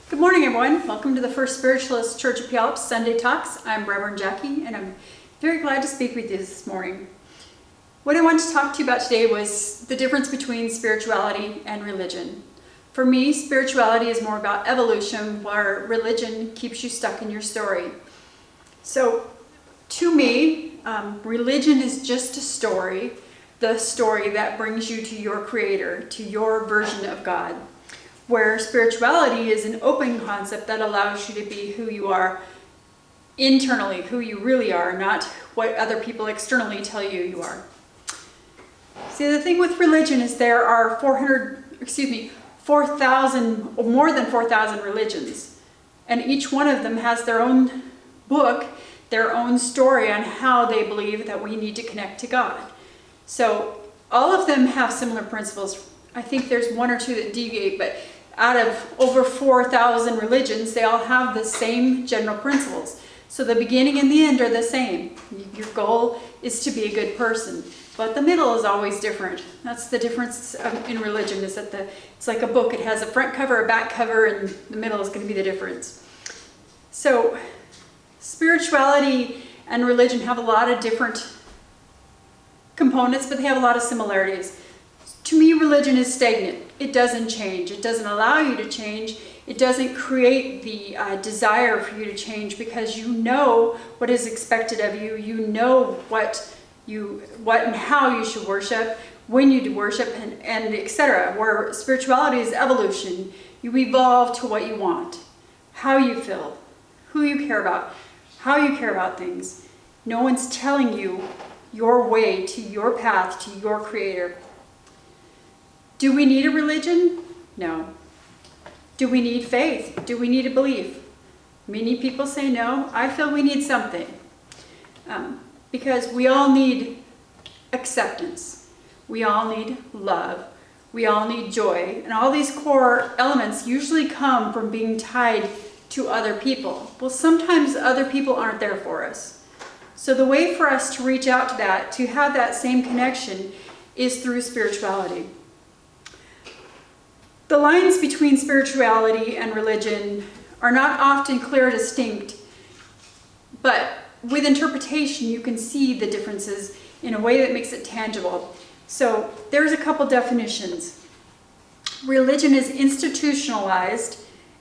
Good morning, everyone. Welcome to the First Spiritualist Church of Puyallup Sunday Talks. I'm Reverend Jackie, and I'm very glad to speak with you this morning. What I want to talk to you about today was the difference between spirituality and religion. For me, spirituality is more about evolution, where religion keeps you stuck in your story. So, to me, religion is just a story, the story that brings you to your Creator, to your version of God. Where spirituality is an open concept that allows you to be who you are internally, who you really are, not what other people externally tell you you are. See, the thing with religion is there are 4,000 or more than 4,000 religions, and each one of them has their own book, their own story on how they believe that we need to connect to God. So all of them have similar principles. I think there's one or two that deviate, but out of over 4,000 religions, they all have the same general principles. So the beginning and the end are the same. Your goal is to be a good person, but the middle is always different. That's the difference in religion, is that it's like a book. It has a front cover, a back cover, and the middle is going to be the difference. So spirituality and religion have a lot of different components, but they have a lot of similarities. To me, religion is stagnant. It doesn't change. It doesn't allow you to change. It doesn't create the desire for you to change, because you know what is expected of you. You know what and how you should worship, when you do worship, and etc. Where spirituality is evolution. You evolve to what you want, how you feel, who you care about, how you care about things. No one's telling you your way to your path, to your Creator. Do we need a religion? No. Do we need faith? Do we need a belief? Many people say no. I feel we need something. Because we all need acceptance. We all need love. We all need joy. And all these core elements usually come from being tied to other people. Well, sometimes other people aren't there for us. So the way for us to reach out to that, to have that same connection, is through spirituality. The lines between spirituality and religion are not often clear or distinct, but with interpretation you can see the differences in a way that makes it tangible. So there's a couple definitions. Religion is institutionalized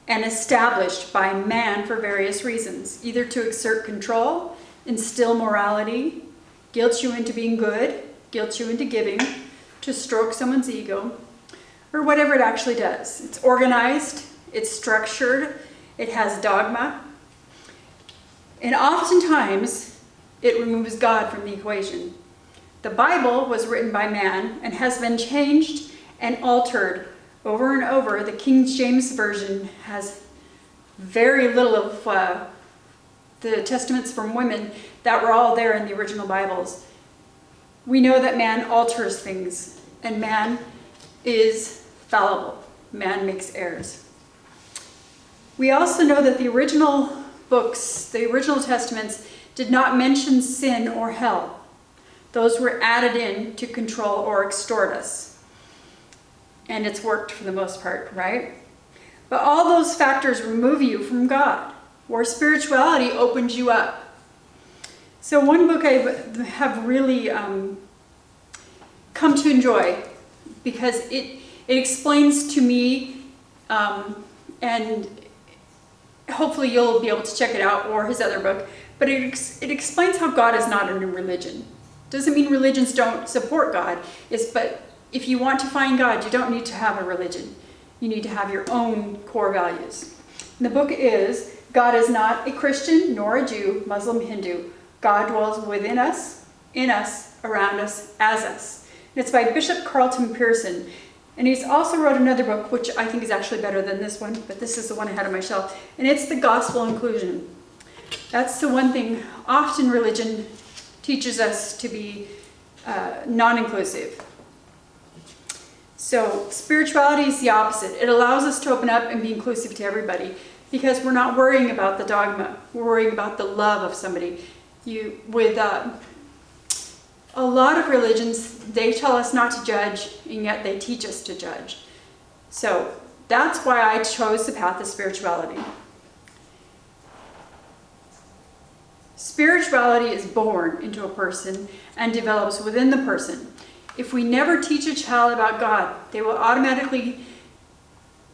and established by man for various reasons, either to exert control, instill morality, guilt you into being good, guilt you into giving, to stroke someone's ego, or whatever it actually does. It's organized, it's structured, it has dogma, and oftentimes it removes God from the equation. The Bible was written by man and has been changed and altered over and over. The King James Version has very little of the testaments from women that were all there in the original Bibles. We know that man alters things, and man is fallible. Man makes errors. We also know that the original books, the original testaments, did not mention sin or hell. Those were added in to control or extort us. And it's worked for the most part, right? But all those factors remove you from God, where spirituality opens you up. So one book I have really come to enjoy, because it explains to me, and hopefully you'll be able to check it out, or his other book, but it explains how God is not a new religion. Doesn't mean religions don't support God, but if you want to find God, you don't need to have a religion. You need to have your own core values. And the book is God is not a Christian, nor a Jew, Muslim, Hindu. God dwells within us, in us, around us, as us. And it's by Bishop Carlton Pearson. And he's also wrote another book, which I think is actually better than this one, but this is the one I had on my shelf. And it's the Gospel Inclusion. That's the one thing often religion teaches us to be non-inclusive. So spirituality is the opposite. It allows us to open up and be inclusive to everybody, because we're not worrying about the dogma. We're worrying about the love of somebody. With a lot of religions, they tell us not to judge, and yet they teach us to judge. So That's why I chose the path of spirituality. Spirituality is born into a person and develops within the person. If we never teach a child about God, they will automatically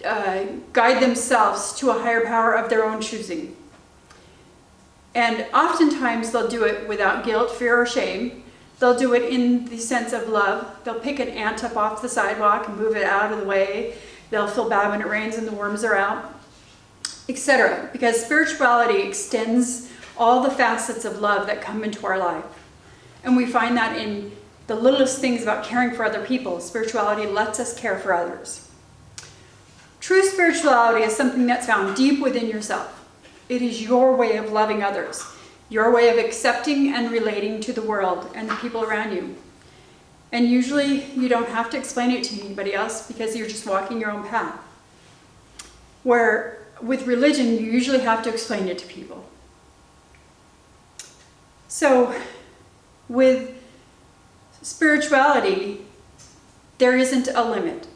guide themselves to a higher power of their own choosing. And oftentimes they'll do it without guilt, fear, or shame. They'll do it in the sense of love. They'll pick an ant up off the sidewalk and move it out of the way. They'll feel bad when it rains and the worms are out, etc. Because spirituality extends all the facets of love that come into our life. And we find that in the littlest things about caring for other people. Spirituality lets us care for others. True spirituality is something that's found deep within yourself. It is your way of loving others, your way of accepting and relating to the world and the people around you. And usually you don't have to explain it to anybody else because you're just walking your own path. Where with religion, you usually have to explain it to people. So with spirituality, there isn't a limit,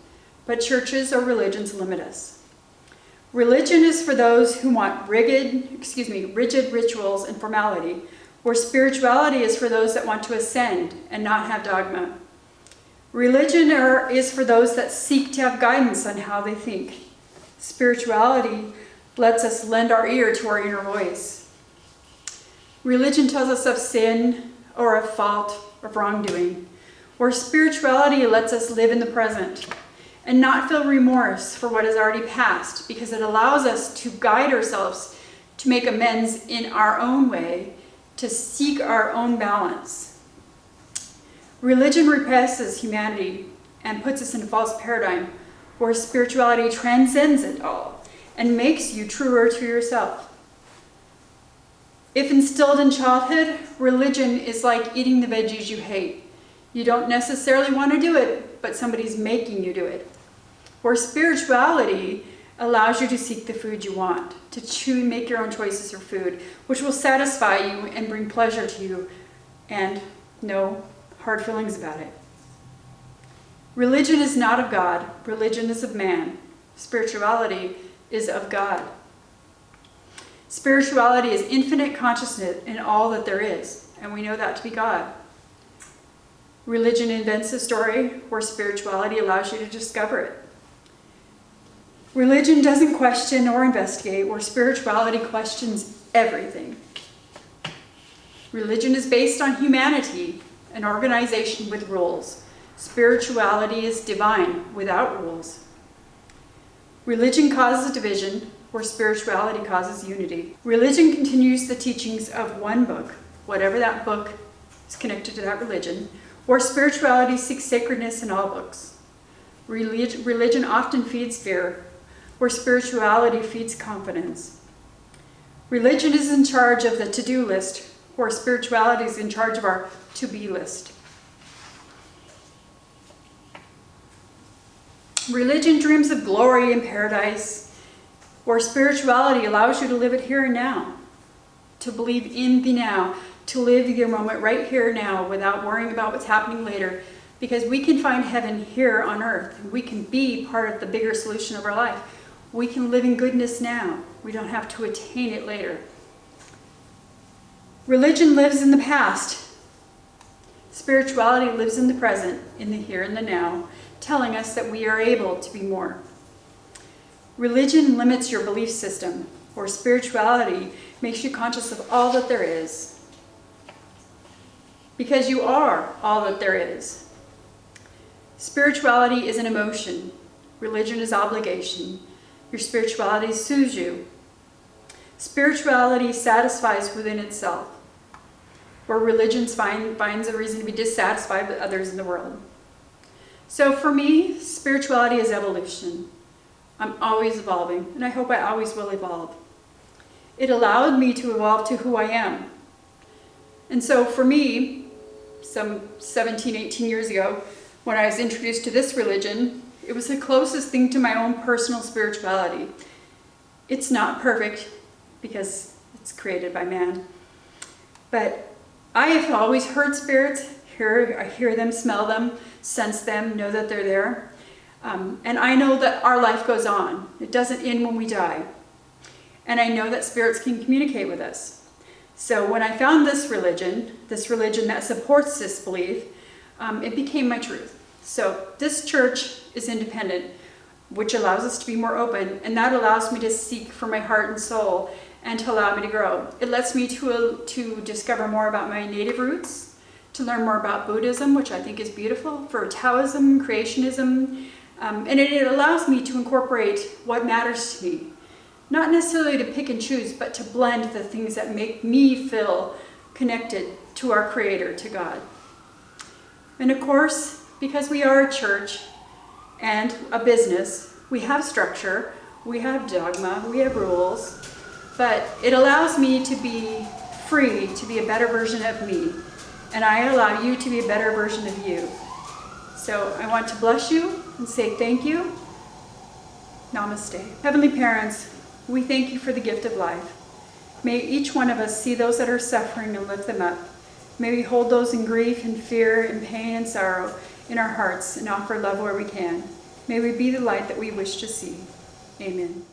but churches or religions limit us. Religion is for those who want rigid rituals and formality, where spirituality is for those that want to ascend and not have dogma. Religion is for those that seek to have guidance on how they think. Spirituality lets us lend our ear to our inner voice. Religion tells us of sin or of fault, of wrongdoing, where spirituality lets us live in the present and not feel remorse for what has already passed, because it allows us to guide ourselves to make amends in our own way, to seek our own balance. Religion represses humanity and puts us in a false paradigm, where spirituality transcends it all and makes you truer to yourself. If instilled in childhood, religion is like eating the veggies you hate. You don't necessarily want to do it, but somebody's making you do it. Where spirituality allows you to seek the food you want, to make your own choices for food, which will satisfy you and bring pleasure to you, and no hard feelings about it. Religion is not of God. Religion is of man. Spirituality is of God. Spirituality is infinite consciousness in all that there is, and we know that to be God. Religion invents a story where spirituality allows you to discover it. Religion doesn't question or investigate, where spirituality questions everything. Religion is based on humanity, an organization with rules. Spirituality is divine, without rules. Religion causes division, where spirituality causes unity. Religion continues the teachings of one book, whatever that book is connected to that religion, where spirituality seeks sacredness in all books. Religion often feeds fear, where spirituality feeds confidence. Religion is in charge of the to-do list, where spirituality is in charge of our to-be list. Religion dreams of glory and paradise, where spirituality allows you to live it here and now, to believe in the now, to live your moment right here now without worrying about what's happening later, because we can find heaven here on earth. We can be part of the bigger solution of our life. We can live in goodness now. We don't have to attain it later. Religion lives in the past. Spirituality lives in the present, in the here and the now, telling us that we are able to be more. Religion limits your belief system, or spirituality makes you conscious of all that there is. Because you are all that there is. Spirituality is an emotion. Religion is obligation. Your spirituality soothes you. Spirituality satisfies within itself, where religion finds a reason to be dissatisfied with others in the world. So for me, spirituality is evolution. I'm always evolving, and I hope I always will evolve. It allowed me to evolve to who I am. And so for me, some 17, 18 years ago, when I was introduced to this religion, it was the closest thing to my own personal spirituality. It's not perfect because it's created by man. But I have always heard spirits. I hear them, smell them, sense them, know that they're there. And I know that our life goes on. It doesn't end when we die. And I know that spirits can communicate with us. So when I found this religion that supports this belief, it became my truth. So this church is independent, which allows us to be more open, and that allows me to seek for my heart and soul and to allow me to grow. It lets me to discover more about my native roots, to learn more about Buddhism, which I think is beautiful, for Taoism, creationism, and it allows me to incorporate what matters to me. Not necessarily to pick and choose, but to blend the things that make me feel connected to our Creator, to God. And of course, because we are a church and a business, we have structure, we have dogma, we have rules, but it allows me to be free to be a better version of me, and I allow you to be a better version of you. So I want to bless you and say thank you. Namaste. Heavenly Parents, we thank you for the gift of life. May each one of us see those that are suffering and lift them up. May we hold those in grief and fear and pain and sorrow in our hearts and offer love where we can. May we be the light that we wish to see. Amen.